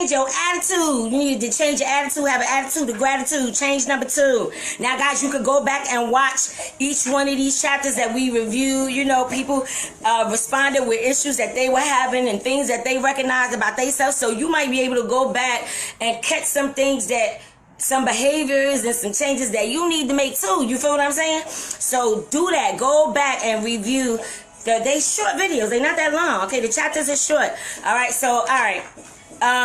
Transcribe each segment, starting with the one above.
change your attitude. You need to change your attitude, have an attitude of gratitude. Change number 2. Now, guys, you could go back and watch each one of these chapters that we review. You know, people responded with issues that they were having and things that they recognized about themselves. So you might be able to go back and catch some things that, some behaviors and some changes that you need to make too. You feel what I'm saying? So do that. Go back and review. They short videos. They're not that long. Okay, the chapters are short. All right. So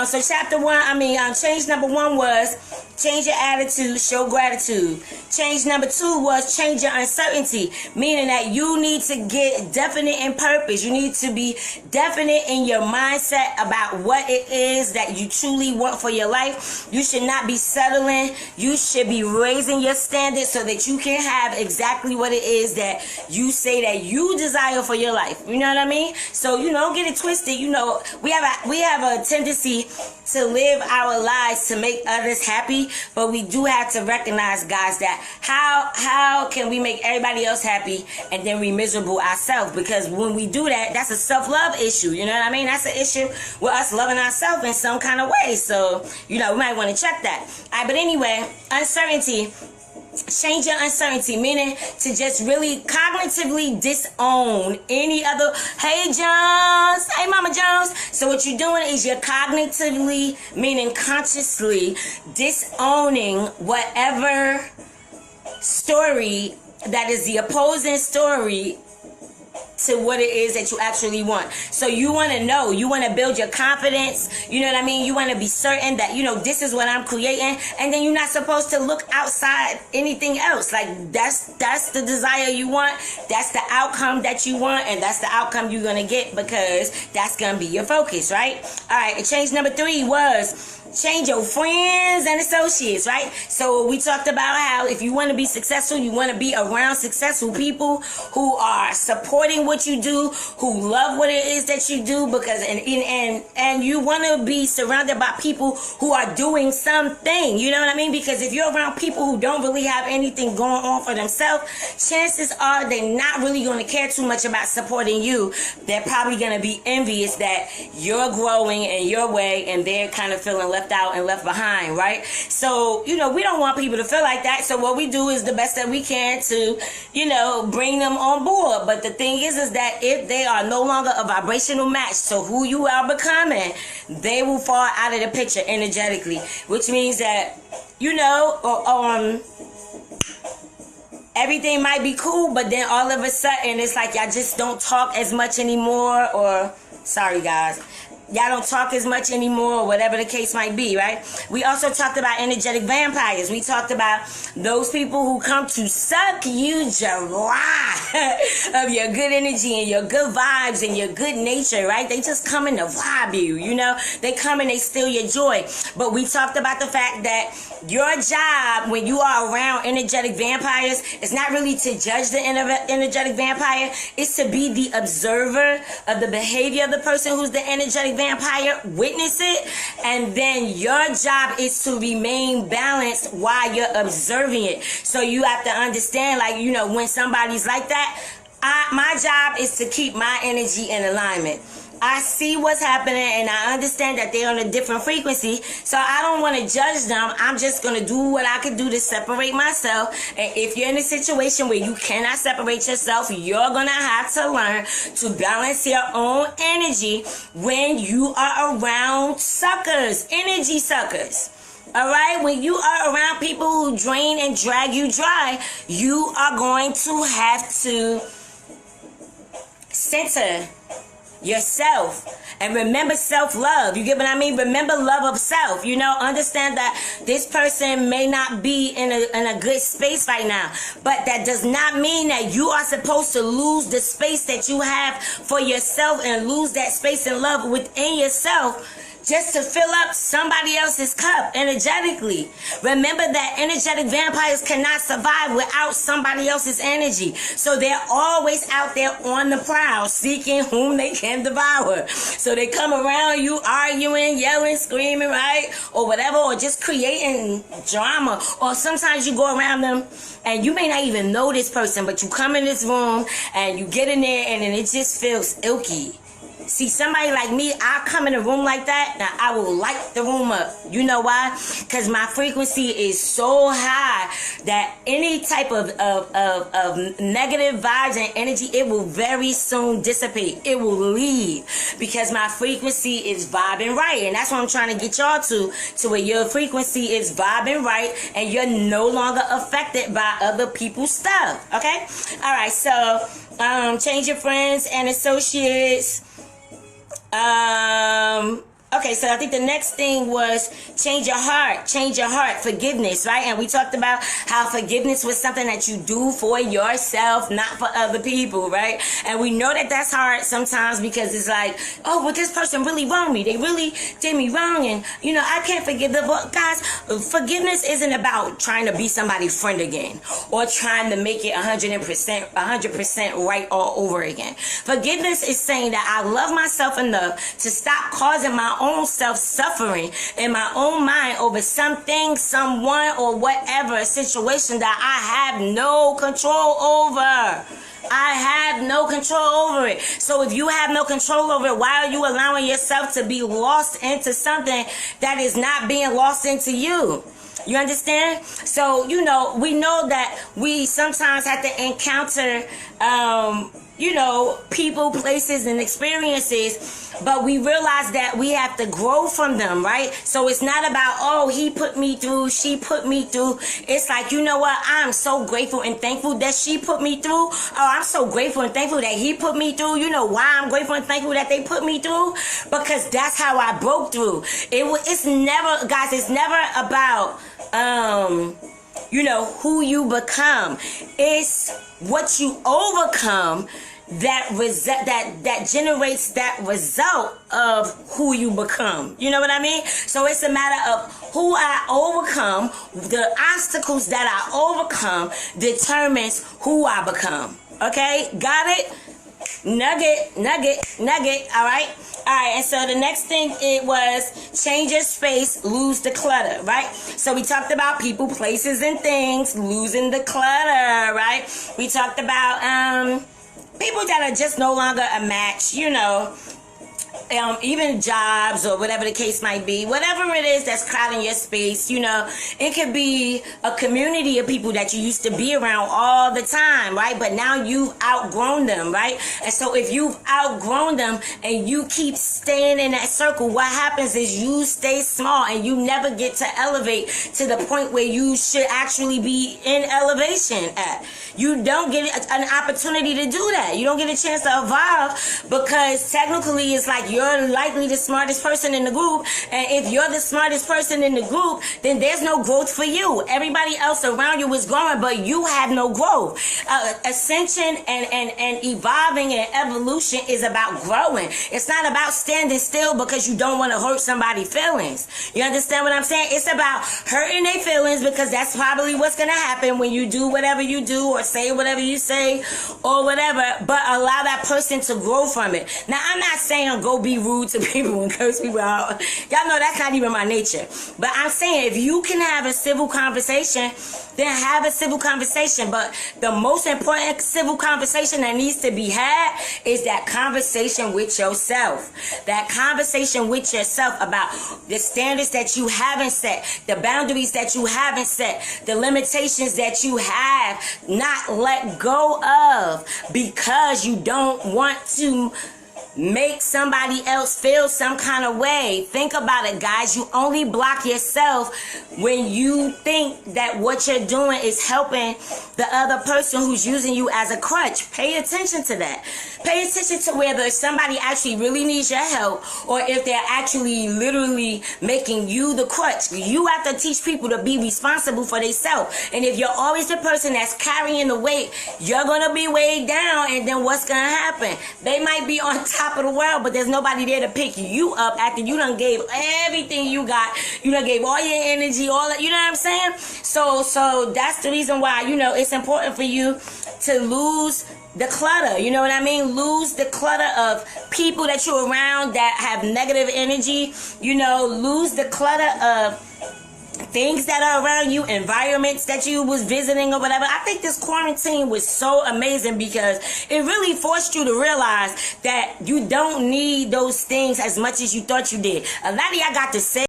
so chapter 1, change number 1 was change your attitude, show gratitude. Change number 2 was change your uncertainty, meaning that you need to get definite in purpose. You need to be definite in your mindset about what it is that you truly want for your life. You should not be settling. You should be raising your standards so that you can have exactly what it is that you say that you desire for your life. You know what I mean? So, don't get it twisted. We have a tendency to live our lives to make others happy, but we do have to recognize, guys, that how can we make everybody else happy and then we miserable ourselves? Because when we do that, that's a self-love issue. You know what I mean? That's an issue with us loving ourselves in some kind of way. So, we might want to check that. All right, but anyway, uncertainty. Change your uncertainty, meaning to just really cognitively disown any other. Hey, Jones. Hey, Mama Jones. So what you're doing is you're cognitively, meaning consciously, disowning whatever story that is the opposing story to what it is that you actually want. So you want to know, you want to build your confidence, you know what I mean? You want to be certain that, this is what I'm creating, and then you're not supposed to look outside anything else. Like, that's the desire you want, that's the outcome that you want, and that's the outcome you're going to get, because that's going to be your focus, right? All right, change number 3 was change your friends and associates, right? So we talked about how if you want to be successful, you want to be around successful people who are supporting what you do, who love what it is that you do, because and you want to be surrounded by people who are doing something. You know what I mean? Because if you're around people who don't really have anything going on for themselves, chances are they're not really going to care too much about supporting you. They're probably going to be envious that you're growing in your way and they're kind of feeling left out and left behind, right? So, we don't want people to feel like that. So what we do is the best that we can to, bring them on board. But the thing is that if they are no longer a vibrational match to who you are becoming, they will fall out of the picture energetically, which means that, everything might be cool, but then all of a sudden it's like y'all just don't talk as much anymore, or, sorry guys, y'all don't talk as much anymore, or whatever the case might be, right? We also talked about energetic vampires. We talked about those people who come to suck you dry of your good energy and your good vibes and your good nature, right? They just come in to vibe you, They come and they steal your joy. But we talked about the fact that your job when you are around energetic vampires is not really to judge the energetic vampire. It's to be the observer of the behavior of the person who's the energetic vampire, witness it, and then your job is to remain balanced while you're observing it. So you have to understand, when somebody's like that, my job is to keep my energy in alignment. I see what's happening and I understand that they're on a different frequency, so I don't want to judge them. I'm just going to do what I can do to separate myself. And if you're in a situation where you cannot separate yourself, you're going to have to learn to balance your own energy when you are around suckers, energy suckers. All right, when you are around people who drain and drag you dry, you are going to have to center yourself and remember self-love. You get what I mean? Remember love of self. Understand that this person may not be in a good space right now, but that does not mean that you are supposed to lose the space that you have for yourself and lose that space and love within yourself just to fill up somebody else's cup energetically. Remember that energetic vampires cannot survive without somebody else's energy. So they're always out there on the prowl, seeking whom they can devour. So they come around you arguing, yelling, screaming, right? Or whatever, or just creating drama. Or sometimes you go around them and you may not even know this person, but you come in this room and you get in there and then it just feels ilky. See, somebody like me, I come in a room like that, now I will light the room up. You know why? Because my frequency is so high that any type of negative vibes and energy, it will very soon dissipate. It will leave because my frequency is vibing right. And that's what I'm trying to get y'all to where your frequency is vibing right and you're no longer affected by other people's stuff. Okay? All right, so change your friends and associates. Okay, so I think the next thing was change your heart, forgiveness, right? And we talked about how forgiveness was something that you do for yourself, not for other people, right? And we know that that's hard sometimes because it's like, oh, well, this person really wronged me. They really did me wrong, and, you know, I can't forgive them. But guys, forgiveness isn't about trying to be somebody's friend again or trying to make it 100% right all over again. Forgiveness is saying that I love myself enough to stop causing my own self-suffering in my own mind over something, someone, or whatever situation that I have no control over. I have no control over it. So if you have no control over it, why are you allowing yourself to be lost into something that is not being lost into you? You understand? So, you know, we know that we sometimes have to encounter, you know, people, places, and experiences, but we realize that we have to grow from them, right? So it's not about, oh, he put me through, she put me through. It's like, you know what? I'm so grateful and thankful that she put me through. Oh, I'm so grateful and thankful that he put me through. You know why I'm grateful and thankful that they put me through? Because that's how I broke through. It's never, guys, it's never about, you know, who you become. It's what you overcome that generates that result of who you become. You know what I mean? So it's a matter of who I overcome. The obstacles that I overcome determines who I become. Okay? Got it? Nugget. All right. And so the next thing, it was change your space, lose the clutter, right? So we talked about people, places, and things, losing the clutter, right? We talked about people that are just no longer a match, you know, even jobs or whatever the case might be, whatever it is that's crowding your space, you know, it could be a community of people that you used to be around all the time, right? But now you've outgrown them, right? And so if you've outgrown them and you keep staying in that circle, what happens is you stay small and you never get to elevate to the point where you should actually be in elevation at. You don't get an opportunity to do that. You don't get a chance to evolve because technically it's like you're likely the smartest person in the group, and if you're the smartest person in the group, then there's no growth for you. Everybody else around you is growing, but you have no growth. Ascension and evolving and evolution is about growing. It's not about standing still because you don't want to hurt somebody's feelings. You understand what I'm saying? It's about hurting their feelings because that's probably what's going to happen when you do whatever you do or say whatever you say or whatever, but allow that person to grow from it. Now, I'm not saying go be rude to people and curse people out. Y'all know that's not even my nature. But I'm saying if you can have a civil conversation, then have a civil conversation. But the most important civil conversation that needs to be had is that conversation with yourself. That conversation with yourself about the standards that you haven't set, the boundaries that you haven't set, the limitations that you have not let go of because you don't want to make somebody else feel some kind of way. Think about it, guys. You only block yourself when you think that what you're doing is helping the other person who's using you as a crutch. Pay attention to that. Pay attention to whether somebody actually really needs your help or if they're actually literally making you the crutch. You have to teach people to be responsible for themselves. And if you're always the person that's carrying the weight, you're going to be weighed down, and then what's going to happen? They might be on top of the world, but there's nobody there to pick you up after you done gave everything you got. You done gave all your energy, all that, you know what I'm saying? So that's the reason why, you know, it's important for you to lose the clutter. You know what I mean? Lose the clutter of people that you're around that have negative energy. You know, lose the clutter of things that are around you, environments that you was visiting or whatever. I think this quarantine was so amazing because it really forced you to realize that you don't need those things as much as you thought you did. A lot of y'all got to say